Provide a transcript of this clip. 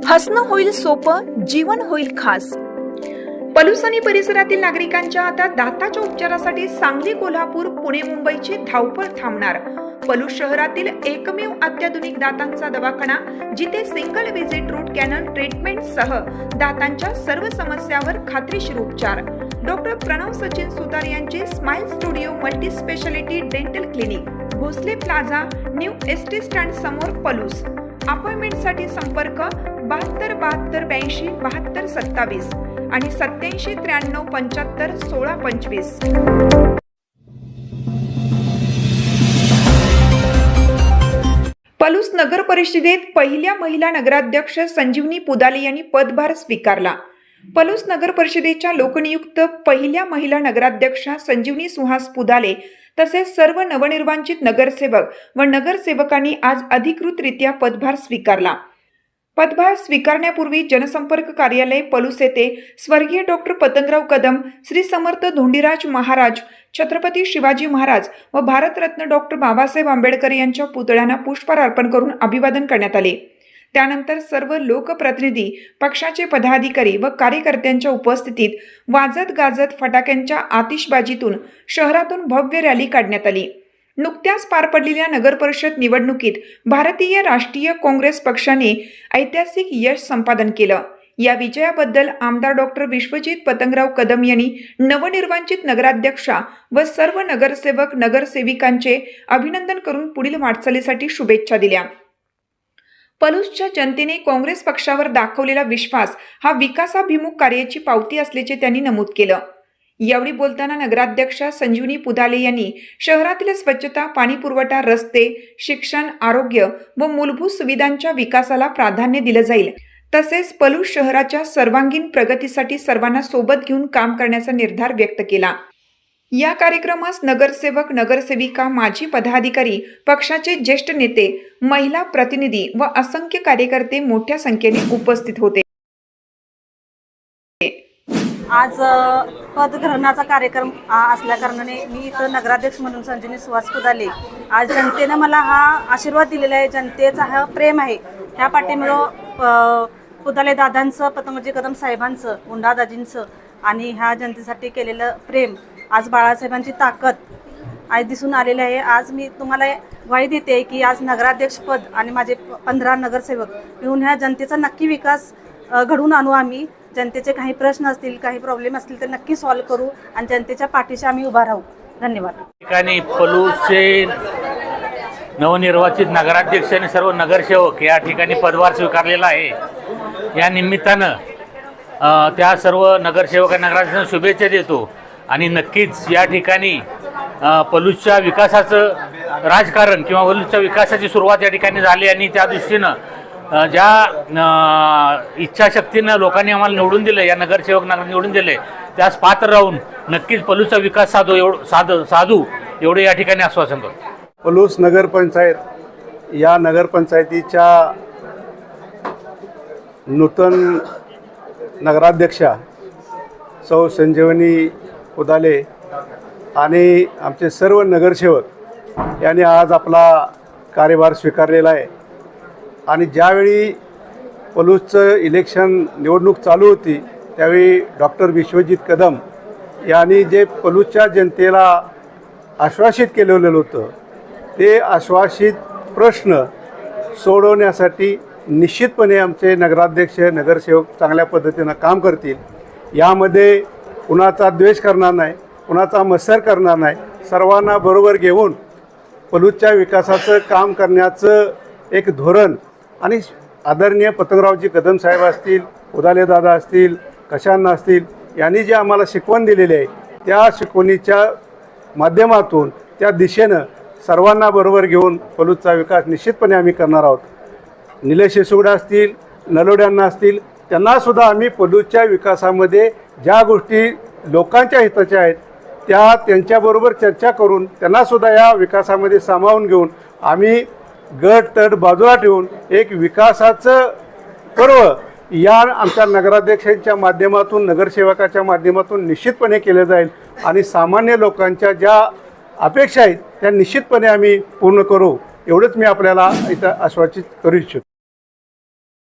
हसणं होईल सोपं, जीवन होईल खास। पलूस आणि परिसरातील नागरिकांच्या आता दाताच्या उपचारासाठी सांगली, कोल्हापूर, पुणे, मुंबईची धावपळ थांबणार। पलूस शहरातील एकमेव अत्याधुनिक दातांचा दवाखाना, जिथे single visit root canal treatment सह दातांच्या सर्व समस्यावर खात्रीशीर उपचार। डॉक्टर प्रणव सचिन सुतार यांचे smile studio multi speciality dental clinic, Bhosale plaza, new ST stand समोर, पलूस। अपॉइंटमेंटसाठी संपर्क 72 72 82 72 27 आणि 87 93 75 16 25। पलूस नगर परिषदेत पहिल्या महिला नगराध्यक्ष संजीवनी पुदाले यांनी पदभार स्वीकारला। पलूस नगर परिषदेच्या लोकनियुक्त पहिल्या महिला नगराध्यक्षा संजीवनी सुहास पुदाले तसेच सर्व नवनिर्वाचित नगरसेवक व नगरसेवकांनी आज अधिकृतरित्या पदभार स्वीकारला। पदभार स्वीकारण्यापूर्वी जनसंपर्क कार्यालय पलूस येथे स्वर्गीय डॉक्टर पतंगराव कदम, श्री समर्थ धोंडीराज महाराज, छत्रपती शिवाजी महाराज व भारतरत्न डॉक्टर बाबासाहेब आंबेडकर यांच्या पुतळ्यांना पुष्पहार अर्पण करून अभिवादन करण्यात आले। त्यानंतर सर्व लोकप्रतिनिधी, पक्षाचे पदाधिकारी व कार्यकर्त्यांच्या उपस्थितीत वाजत गाजत फटाक्यांच्या आतिषबाजीतून शहरातून भव्य रॅली काढण्यात आली। नुकत्याच पार पडलेल्या नगरपरिषद निवडणुकीत भारतीय राष्ट्रीय काँग्रेस पक्षाने ऐतिहासिक यश संपादन केलं। या विजयाबद्दल आमदार डॉक्टर विश्वजित पतंगराव कदम यांनी नवनिर्वाचित नगराध्यक्षा व सर्व नगरसेवक नगरसेविकांचे अभिनंदन करून पुढील वाटचालीसाठी शुभेच्छा दिल्या। पलूसच्या जनतेने काँग्रेस पक्षावर दाखवलेला विश्वास हा विकासाभिमुख कार्याची पावती असल्याचे त्यांनी नमूद केलं। यावेळी बोलताना नगराध्यक्षा संजीवनी पुदाले यांनी शहरातील स्वच्छता, पाणीपुरवठा, रस्ते, शिक्षण, आरोग्य व मूलभूत सुविधांच्या विकासाला प्राधान्य दिले जाईल, तसेच पलूस शहराच्या सर्वांगीण प्रगतीसाठी सर्वांना सोबत घेऊन काम करण्याचा निर्धार व्यक्त केला। या कार्यक्रमास नगरसेवक, नगरसेविका, माजी पदाधिकारी, पक्षाचे ज्येष्ठ नेते, महिला प्रतिनिधी व असंख्य कार्यकर्ते मोठ्या संख्येने उपस्थित होते। आज पदग्रहणाचा कार्यक्रम असल्या कारणाने मी इथं नगराध्यक्ष म्हणून संजीवनी सुहास पुदाले, आज जनतेनं मला हा आशीर्वाद दिलेला आहे, जनतेचा हा प्रेम आहे। ह्या पाठीमुळं पुदाले दादांचं, पतंगजी कदम साहेबांचं, उंडादाजींचं आणि ह्या जनतेसाठी केलेलं प्रेम, आज बाळासाहेबांची ताकद आज दिसून आलेलं आहे। आज मी तुम्हाला ग्वाही देते की आज नगराध्यक्षपद आणि माझे 15 नगरसेवक मिळून ह्या जनतेचा नक्की विकास घडवून आणू। आम्ही जनतेचे काही प्रश्न असतील, काही प्रॉब्लेम असतील तर नक्की सॉल्व्ह करू आणि जनतेच्या पाठीशी आम्ही उभा राहू। धन्यवाद। ठिकाणी पलूसचे नवनिर्वाचित नगराध्यक्ष आणि सर्व नगरसेवक या ठिकाणी पदभार स्वीकारलेला आहे। या निमित्तानं त्या सर्व नगरसेवकांना नगराध्यक्षांना शुभेच्छा देतो आणि नक्कीच या ठिकाणी पलूसच्या विकासाचं राजकारण किंवा पलूसच्या विकासाची सुरुवात या ठिकाणी झाली आणि त्या दृष्टीनं ज्या इच्छाशक्तीनं लोकांनी आम्हाला निवडून दिलं, या नगरसेवक निवडून दिले, त्यास पात्र राहून नक्कीच पलूसचा विकास साधू एवढे या ठिकाणी आश्वासन करतो। पलूस नगरपंचायत या नगरपंचायतीच्या नूतन नगराध्यक्षा सौ संजीवनी पुदाले आणि आमचे सर्व नगरसेवक यांनी आज आपला कार्यभार स्वीकारलेला आहे। आणि ज्यावेळी पलूसचं इलेक्शन निवडणूक चालू होती त्यावेळी डॉक्टर विश्वजित कदम यांनी जे पलूसच्या जनतेला आश्वासित केलेलं होतं ते आश्वासित प्रश्न सोडवण्यासाठी निश्चितपणे आमचे नगराध्यक्ष, नगरसेवक चांगल्या पद्धतीनं काम करतील। यामध्ये कुणाचा द्वेष करणार नाही, कुणाचा मत्सर करणार नाही, सर्वांना बरोबर घेऊन पलूसच्या विकासाचं काम करण्याचं एक धोरण आणि आदरणीय पतंगरावजी कदम साहेब असतील, पुदाले दादा असतील, कशांना असतील, यांनी जे आम्हाला शिकवण दिलेली आहे त्या शिकवणीच्या माध्यमातून त्या दिशेनं सर्वांना बरोबर घेऊन पलूसचा विकास निश्चितपणे आम्ही करणार आहोत। निलेश शिसुगडा असतील, नलोड्यांना असतील, त्यांनासुद्धा आम्ही पलूसच्या विकासामध्ये ज्या गोष्टी लोकांच्या हिताच्या आहेत त्या त्यांच्याबरोबर चर्चा करून त्यांनासुद्धा या विकासामध्ये सामावून घेऊन आम्ही गट तट बाजूला ठेवून एक विकासाचं पर्व या आमच्या नगराध्यक्षांच्या माध्यमातून, नगरसेवकाच्या माध्यमातून निश्चितपणे केलं जाईल आणि सामान्य लोकांच्या ज्या अपेक्षा आहेत त्या निश्चितपणे आम्ही पूर्ण करू, एवढंच मी आपल्याला इथं आश्वासित करू इच्छितो।